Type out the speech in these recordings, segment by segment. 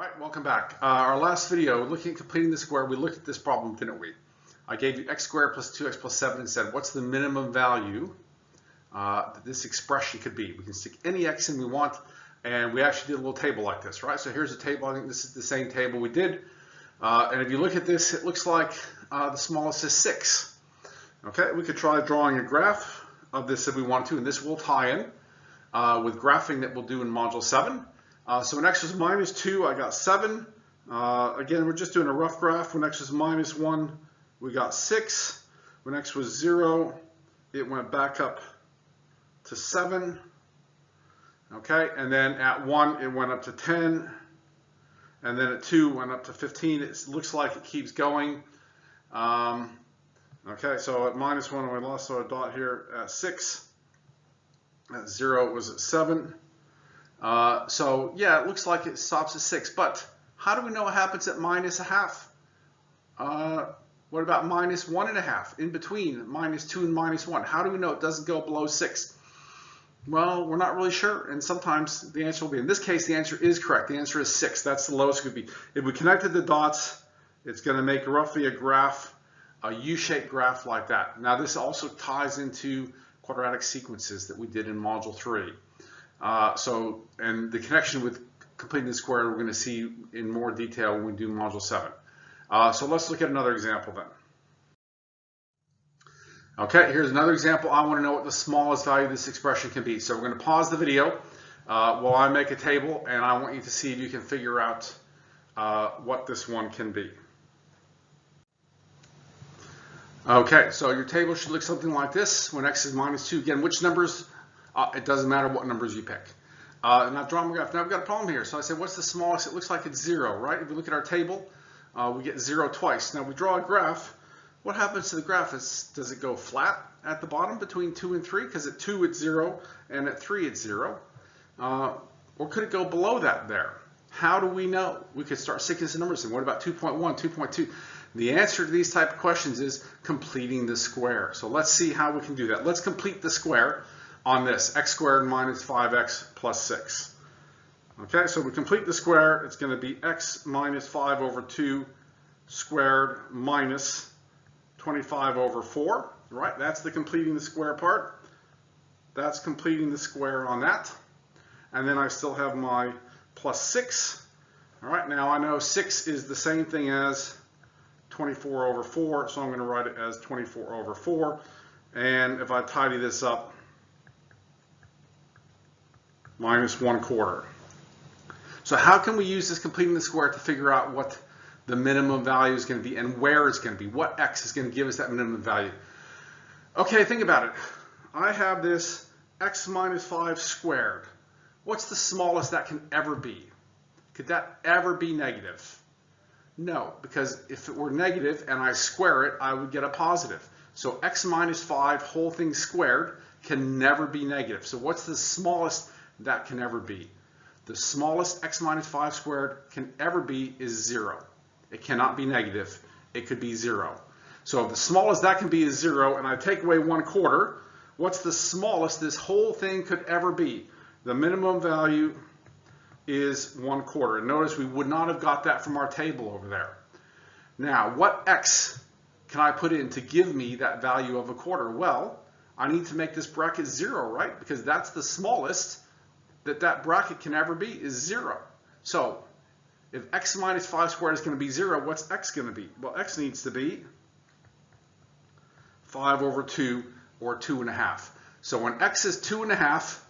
right, welcome back. Our last video, looking at completing the square, we looked at this problem, didn't we? I gave you x squared plus 2x plus 7 and said, what's the minimum value that this expression could be? We can stick any x in we want, and we actually did a little table like this, right? So here's a table. I think this is the same table we did. And if you look at this, it looks like the smallest is 6. Okay, we could try drawing a graph of this if we want to, and this will tie in with graphing that we'll do in Module 7. So when x was minus 2, I got 7. Again, we're just doing a rough graph. When x was minus 1, we got 6. When x was 0, it went back up to 7. Okay, and then at 1, it went up to 10. And then at 2, went up to 15. It looks like it keeps going. Okay, so at minus 1, we lost our dot here at 6. At 0, it was at 7. So yeah, it looks like it stops at 6, but how do we know what happens at minus a half? What about minus 1.5, in between minus 2 and minus 1? How do we know it doesn't go below 6? Well, we're not really sure, and sometimes the answer will be, in this case, the answer is correct. The answer is 6. That's the lowest it could be. If we connected the dots, it's going to make roughly a graph, a U-shaped graph like that. Now, this also ties into quadratic sequences that we did in Module 3. And the connection with completing the square we're going to see in more detail when we do Module 7. So let's look at another example then. Okay, here's another example. I want to know what the smallest value of this expression can be. So we're going to pause the video while I make a table, and I want you to see if you can figure out what this one can be. Okay, so your table should look something like this. When x is minus 2, again, which numbers? It doesn't matter what numbers you pick. Now, draw my graph. Now, I've got a problem here. So I said, what's the smallest? It looks like it's 0, right? If we look at our table, we get 0 twice. Now, we draw a graph. What happens to the graph? Does it go flat at the bottom between 2 and 3? Because at 2, it's 0, and at 3, it's 0. Or could it go below that there? How do we know? We could start sticking some numbers in. What about 2.1, 2.2? The answer to these type of questions is completing the square. So let's see how we can do that. Let's complete the square on this, x squared minus 5x plus 6. Okay, so we complete the square. It's going to be x minus 5 over 2 squared minus 25 over 4. Right, that's the completing the square part. That's completing the square on that. And then I still have my plus 6. All right, now I know 6 is the same thing as 24 over 4, so I'm going to write it as 24 over 4. And if I tidy this up, minus 1/4. So how can we use this completing the square to figure out what the minimum value is going to be and where it's going to be? What x is going to give us that minimum value? Okay, think about it. I have this x minus 5 squared. What's the smallest that can ever be? Could that ever be negative? No, because if it were negative and I square it, I would get a positive. So x minus 5 whole thing squared can never be negative. So what's the smallest that can ever be? The smallest x minus 5 squared can ever be is 0. It cannot be negative. It could be 0. So if the smallest that can be is 0, and I take away 1/4, what's the smallest this whole thing could ever be? The minimum value is 1/4. And notice we would not have got that from our table over there. Now, what x can I put in to give me that value of 1/4? Well, I need to make this bracket 0, right? Because that's the smallest that bracket can ever be is 0. So if x minus 5 squared is going to be 0, what's x going to be? Well, x needs to be 5 over 2 or 2.5. So when x is 2.5,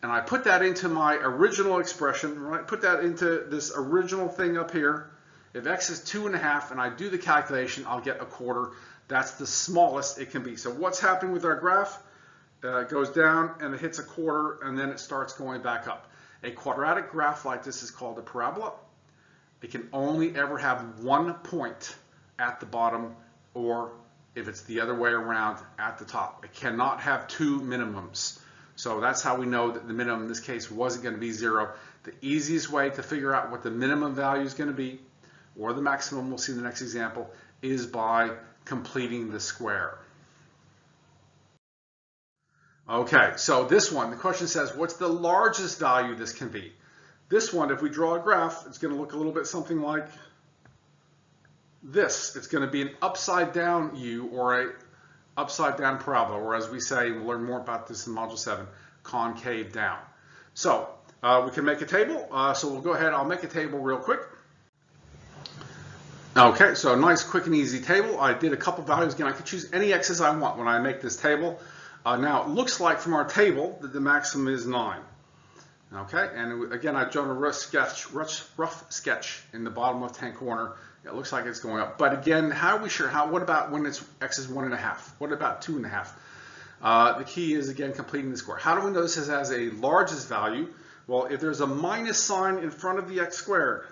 and I put that into my original expression, right? Put that into this original thing up here. If x is 2.5 and I do the calculation, I'll get 1/4. That's the smallest it can be. So what's happening with our graph? It goes down and it hits 1/4 and then it starts going back up. A quadratic graph like this is called a parabola. It can only ever have one point at the bottom, or if it's the other way around, at the top. It cannot have two minimums. So that's how we know that the minimum in this case wasn't going to be 0. The easiest way to figure out what the minimum value is going to be, or the maximum, we'll see in the next example, is by completing the square. Okay, so this one, the question says, what's the largest value this can be? This one, if we draw a graph, it's going to look a little bit something like this. It's going to be an upside down U or a upside down parabola, or as we say, we'll learn more about this in Module 7, concave down. So we can make a table. So we'll go ahead, I'll make a table real quick. Okay, so a nice, quick, and easy table. I did a couple values. Again, I could choose any x's I want when I make this table. Now, it looks like from our table that the maximum is 9. Okay, and again, I've drawn a rough sketch in the bottom left-hand corner. It looks like it's going up. But again, how are we sure? What about when it's x is 1.5? What about 2.5? The key is, again, completing the square. How do we know this has a largest value? Well, if there's a minus sign in front of the x squared,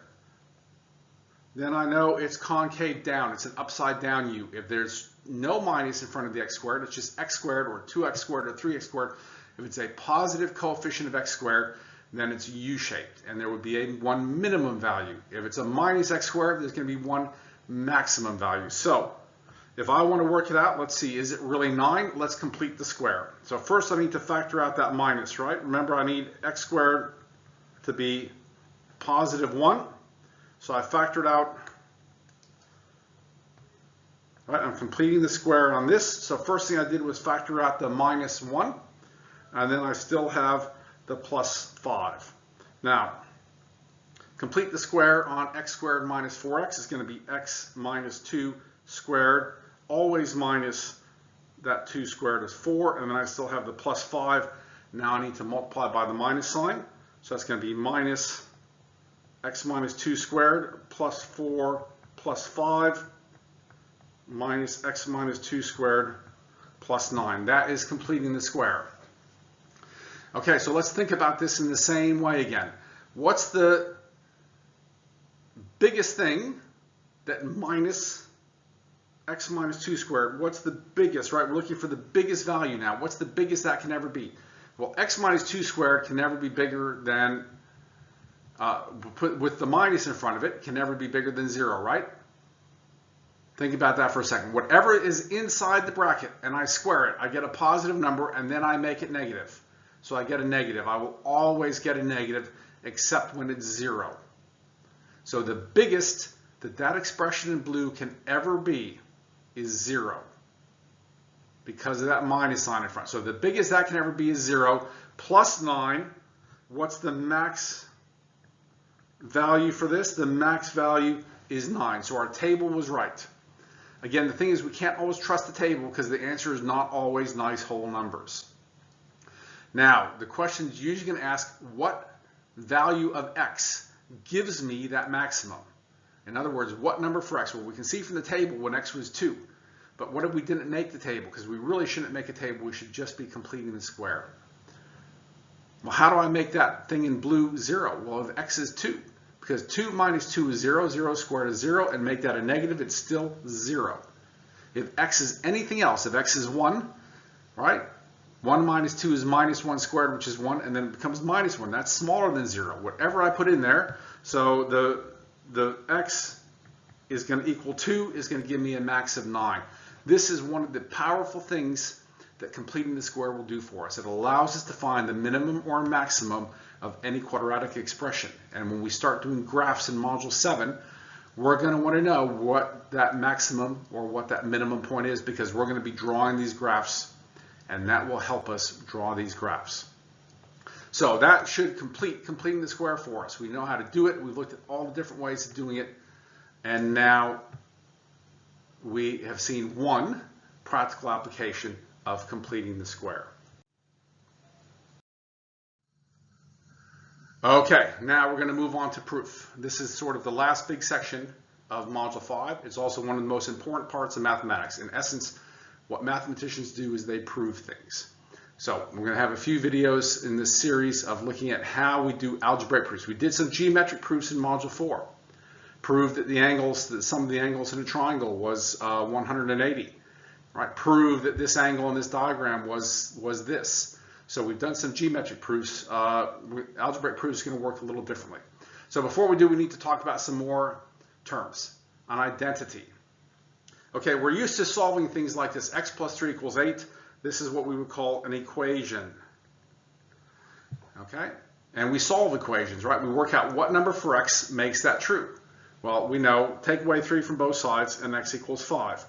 then I know it's concave down. It's an upside down U. If there's no minus in front of the x squared, it's just x squared or 2x squared or 3x squared. If it's a positive coefficient of x squared, then it's U-shaped, and there would be one minimum value. If it's a minus x squared, there's going to be one maximum value. So if I want to work it out, let's see, is it really 9? Let's complete the square. So first I need to factor out that minus, right? Remember, I need x squared to be positive 1. So I factored out, right, I'm completing the square on this. So first thing I did was factor out the minus 1, and then I still have the plus 5. Now, complete the square on x squared minus 4x is going to be x minus 2 squared, always minus that 2 squared is 4, and then I still have the plus 5. Now I need to multiply by the minus sign, so that's going to be minus x minus 2 squared plus 4 plus 5 minus x minus 2 squared plus 9. That is completing the square. Okay, so let's think about this in the same way again. What's the biggest thing that minus x minus 2 squared, what's the biggest, right? We're looking for the biggest value now. What's the biggest that can ever be? Well, x minus 2 squared can never be bigger than, with the minus in front of it, can never be bigger than 0, right? Think about that for a second. Whatever is inside the bracket and I square it, I get a positive number and then I make it negative. So I get a negative. I will always get a negative except when it's 0. So the biggest that expression in blue can ever be is 0 because of that minus sign in front. So the biggest that can ever be is 0 plus 9. What's the max value for this? The max value is 9. So our table was right. Again, the thing is we can't always trust the table because the answer is not always nice whole numbers. Now, the question is usually going to ask what value of x gives me that maximum. In other words, what number for x? Well, we can see from the table when x was 2. But what if we didn't make the table? Because we really shouldn't make a table. We should just be completing the square. Well, how do I make that thing in blue 0? Well, if x is 2. Because 2 minus 2 is 0. 0 squared is 0. And make that a negative, it's still 0. If x is anything else, if x is 1, right? 1 minus 2 is minus 1 squared, which is 1, and then it becomes minus 1. That's smaller than 0. Whatever I put in there, so the x is going to equal 2 is going to give me a max of 9. This is one of the powerful things that completing the square will do for us. It allows us to find the minimum or maximum of any quadratic expression. And when we start doing graphs in Module 7, we're going to want to know what that maximum or what that minimum point is because we're going to be drawing these graphs, and that will help us draw these graphs. So that should completing the square for us. We know how to do it. We've looked at all the different ways of doing it. And now we have seen one practical application of completing the square. Okay, now we're going to move on to proof. This is sort of the last big section of Module 5. It's also one of the most important parts of mathematics. In essence, what mathematicians do is they prove things. So we're going to have a few videos in this series of looking at how we do algebraic proofs. We did some geometric proofs in Module 4. Proved that the angles, that some of the angles in a triangle was 180. Right? Proved that this angle in this diagram was this. So we've done some geometric proofs. Algebraic proofs are going to work a little differently. So before we do, we need to talk about some more terms. An identity. Okay, we're used to solving things like this. X plus 3 equals 8. This is what we would call an equation. Okay? and we solve equations, right? We work out what number for x makes that true. Well, we know take away 3 from both sides and x equals 5.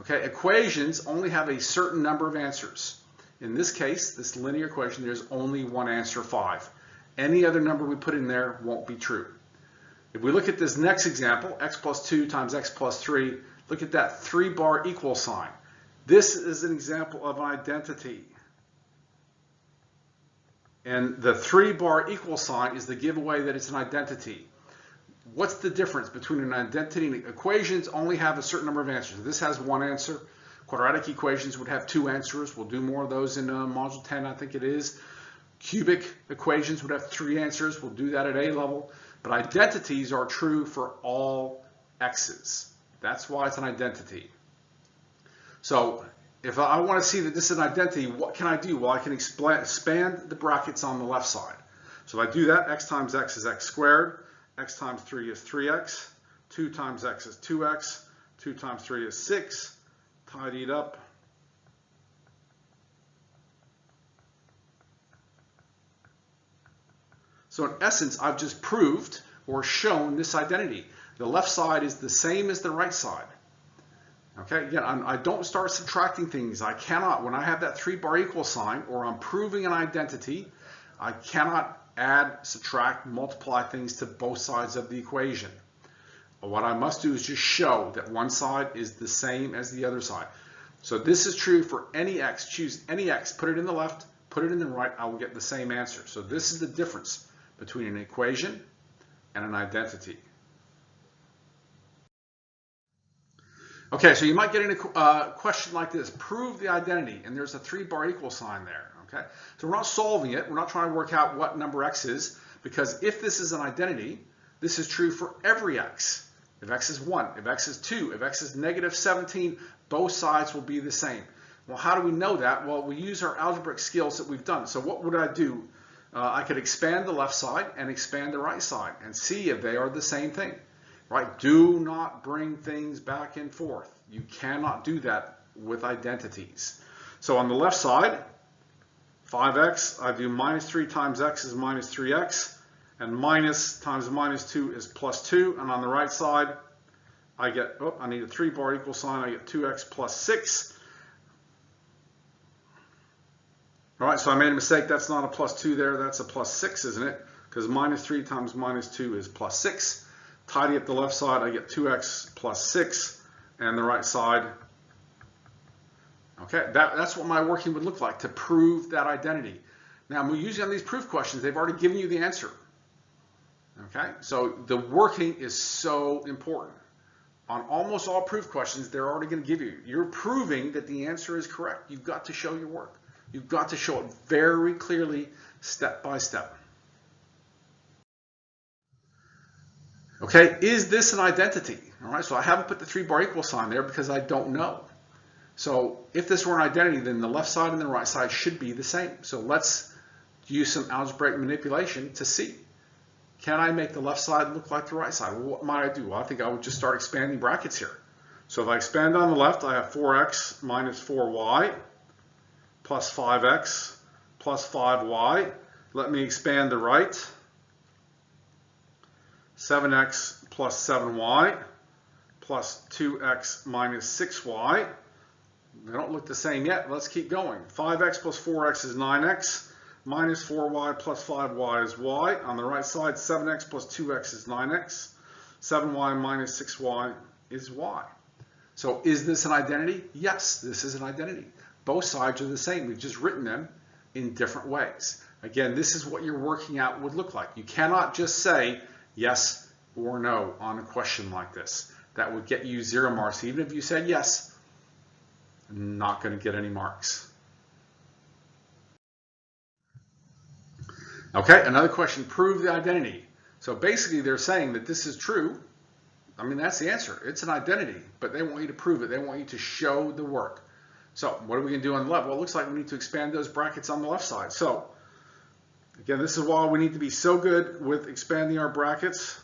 Okay, equations only have a certain number of answers. In this case, this linear equation, there's only one answer, 5. Any other number we put in there won't be true. If we look at this next example, x plus 2 times x plus 3, look at that 3-bar equal sign. This is an example of an identity. And the 3-bar equal sign is the giveaway that it's an identity. What's the difference between an identity and equations? Only have a certain number of answers. This has one answer. Quadratic equations would have 2 answers. We'll do more of those in Module 10, I think it is. Cubic equations would have 3 answers. We'll do that at A level. But identities are true for all x's. That's why it's an identity. So if I want to see that this is an identity, what can I do? Well, I can expand the brackets on the left side. So if I do that, x times x is x squared, x times 3 is 3x, 2 times x is 2x, 2 times 3 is 6, tidied up. So in essence, I've just proved or shown this identity. The left side is the same as the right side. Okay, again, I don't start subtracting things. I cannot, when I have that 3-bar equal sign or I'm proving an identity, I cannot add, subtract, multiply things to both sides of the equation. What I must do is just show that one side is the same as the other side. So this is true for any x. Choose any x, put it in the left, put it in the right, I will get the same answer. So this is the difference between an equation and an identity. Okay, so you might get in a question like this, prove the identity, and there's a 3-bar equal sign there, okay? So we're not solving it, we're not trying to work out what number x is, because if this is an identity, this is true for every x. If x is 1, if x is 2, if x is negative 17, both sides will be the same. Well, how do we know that? Well, we use our algebraic skills that we've done. So what would I do? I could expand the left side and expand the right side and see if they are the same thing. Right? Do not bring things back and forth. You cannot do that with identities. So on the left side, 5x, I do minus 3 times x is minus 3x, and minus times minus 2 is plus 2. And on the right side, I get, I need a 3-bar equal sign, I get 2x plus 6. All right, so I made a mistake. That's not a plus 2 there, that's a plus 6, isn't it? Because minus 3 times minus 2 is plus 6. Tidy up the left side, I get 2x plus 6, and the right side, okay, that's what my working would look like to prove that identity. Now, we're using on these proof questions, they've already given you the answer. Okay, so the working is so important. On almost all proof questions, they're already going to give you. You're proving that the answer is correct. You've got to show your work. You've got to show it very clearly, step by step. Okay, is this an identity? All right, so I haven't put the 3-bar equal sign there because I don't know. So if this were an identity, then the left side and the right side should be the same. So let's use some algebraic manipulation to see. Can I make the left side look like the right side? Well, what might I do? Well, I think I would just start expanding brackets here. So if I expand on the left, I have 4x minus 4y plus 5x plus 5y. Let me expand the right. 7x plus 7y plus 2x minus 6y. They don't look the same yet. Let's keep going. 5x plus 4x is 9x. Minus 4y plus 5y is y. On the right side, 7x plus 2x is 9x. 7y minus 6y is y. So is this an identity? Yes, this is an identity. Both sides are the same. We've just written them in different ways. Again, this is what your working out would look like. You cannot just say yes or no on a question like this. That would get you 0 marks. Even if you said yes, not going to get any marks. Okay, another question, prove the identity. So basically they're saying that this is true. I mean, that's the answer. It's an identity, but they want you to prove it. They want you to show the work. So what are we going to do on the left? Well, it looks like we need to expand those brackets on the left side. So again, this is why we need to be so good with expanding our brackets.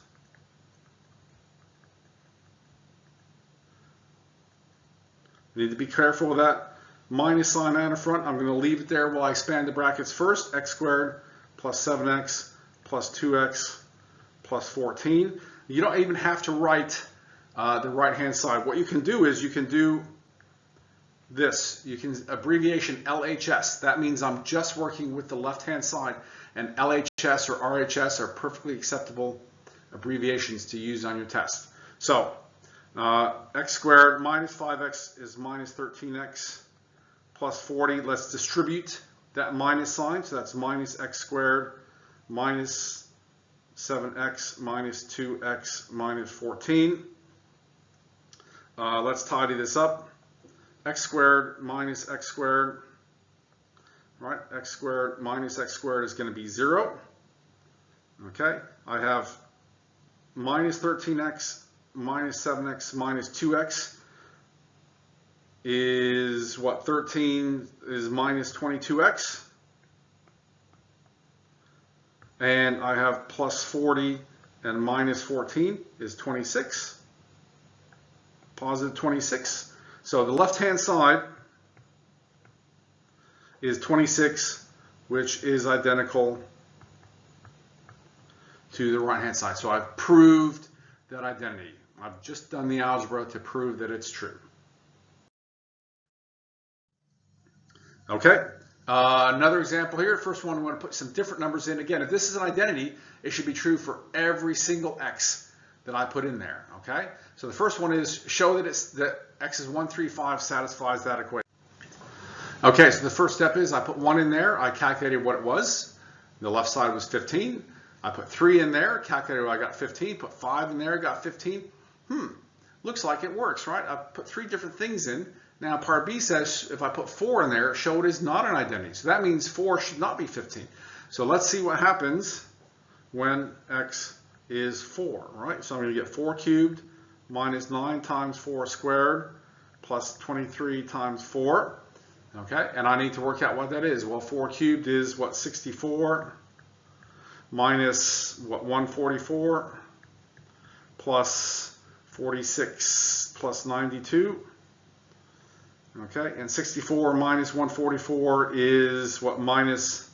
We need to be careful with that minus sign out in front. I'm going to leave it there while I expand the brackets first. X squared plus 7x plus 2x plus 14. You don't even have to write the right-hand side. What you can do is you can do this. You can abbreviation LHS. That means I'm just working with the left-hand side, and LHS or RHS are perfectly acceptable abbreviations to use on your test. So x squared minus 5x is minus 13x plus 40. Let's distribute that minus sign. So that's minus x squared minus 7x minus 2x minus 14. Let's tidy this up. X squared minus x squared, right? X squared minus x squared is going to be 0. Okay, I have minus 13x minus 7x minus 2x is what? 13 is minus 22x. And I have plus 40 and minus 14 is 26. Positive 26. So the left-hand side is 26, which is identical to the right-hand side. So I've proved that identity. I've just done the algebra to prove that it's true. Okay, another example here. First one, I want to put some different numbers in. Again, if this is an identity, it should be true for every single x that I put in there. Okay, so the first one is show that x is 135 satisfies that equation. Okay, so the first step is I put 1 in there. I calculated what it was. The left side was 15. I put 3 in there, calculated I got 15. Put 5 in there, got 15. Looks like it works, right? I put 3 different things in. Now part B says if I put 4 in there, show it is not an identity. So that means 4 should not be 15. So let's see what happens when x is 4, right? So I'm going to get 4 cubed minus 9 times 4 squared plus 23 times 4. Okay, and I need to work out what that is. Well, 4 cubed is what, 64 minus what, 144 plus 46 plus 92. Okay, and 64 minus 144 is what, minus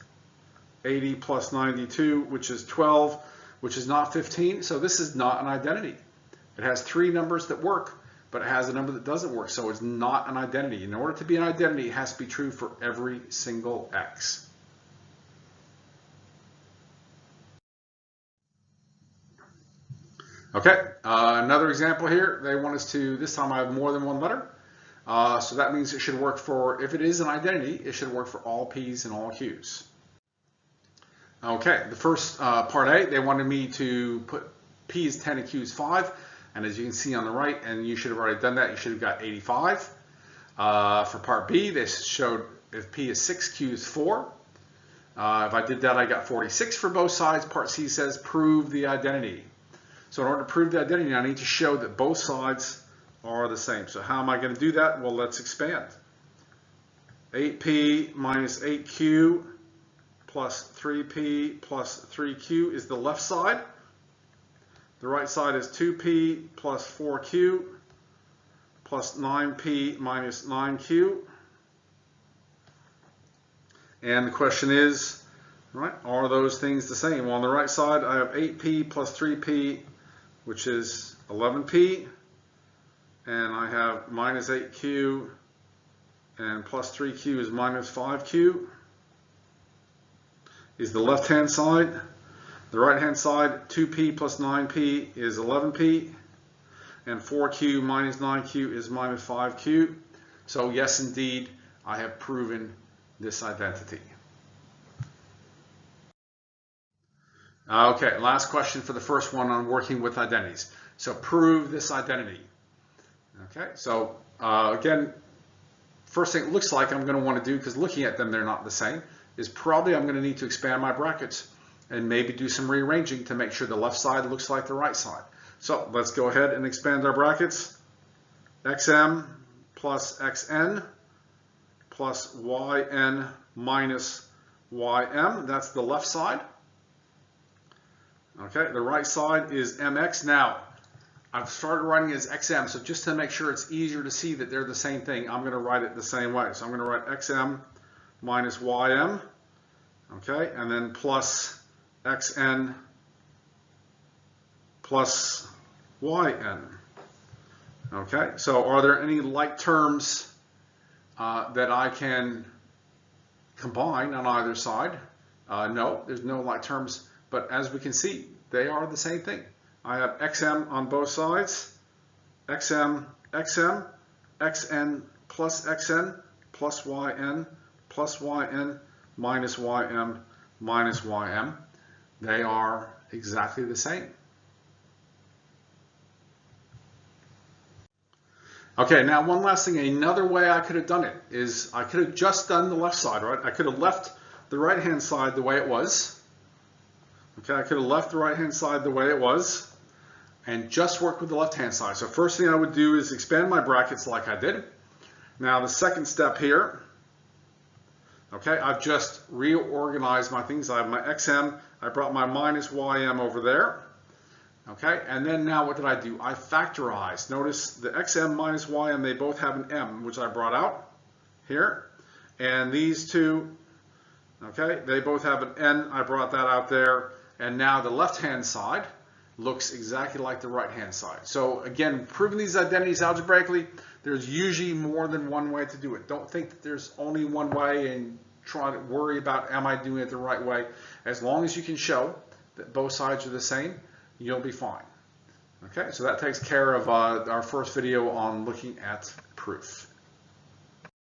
80 plus 92, which is 12, which is not 15. So this is not an identity. It has 3 numbers that work, but it has a number that doesn't work. So it's not an identity. In order to be an identity, it has to be true for every single x. Okay, another example here. They want us to, this time I have more than one letter. So that means it should work for, if it is an identity, it should work for all P's and all Q's. Okay, the first part A, they wanted me to put P is 10 and Q is 5. And as you can see on the right, and you should have already done that, you should have got 85. For part B, they showed if P is 6, Q is 4. If I did that, I got 46 for both sides. Part C says prove the identity. So in order to prove the identity, I need to show that both sides are the same. So how am I going to do that? Well, let's expand. 8P minus 8Q plus 3P plus 3Q is the left side. The right side is 2P plus 4Q plus 9P minus 9Q. And the question is, right, are those things the same? Well, on the right side, I have 8P plus 3P, which is 11P. And I have minus 8Q and plus 3Q is minus 5Q. Is the left-hand side. The right-hand side, 2P plus 9P is 11P, and 4Q minus 9Q is minus 5Q. So yes, indeed, I have proven this identity. Okay, last question for the first one on working with identities. So prove this identity. Okay, so again, first thing it looks like I'm going to want to do, because looking at them they're not the same, is probably I'm going to need to expand my brackets and maybe do some rearranging to make sure the left side looks like the right side. So let's go ahead and expand our brackets. xm plus xn plus yn minus ym. That's the left side. Okay, the right side is mx. Now, I've started writing as xm, so just to make sure it's easier to see that they're the same thing, I'm going to write it the same way. So I'm going to write xm minus ym, okay, and then plus xn plus yn. Okay, so are there any like terms that I can combine on either side? No, there's no like terms, but as we can see, they are the same thing. I have xm on both sides, xm, xn plus xn plus yn minus ym minus ym. They are exactly the same. Okay, now one last thing. Another way I could have done it is I could have just done the left side, right? I could have left the right-hand side the way it was. Okay, I could have left the right-hand side the way it was and just worked with the left-hand side. So first thing I would do is expand my brackets like I did. Now the second step here, okay, I've just reorganized my things. I have my xm, I brought my minus ym over there. Okay, and then now what did I do? I factorized. Notice the xm minus ym, they both have an m, which I brought out here. And these two, okay, they both have an n, I brought that out there. And now the left-hand side looks exactly like the right-hand side. So again, proving these identities algebraically, there's usually more than one way to do it. Don't think that there's only one way and try to worry about, am I doing it the right way? As long as you can show that both sides are the same, you'll be fine. Okay, so that takes care of our first video on looking at proof.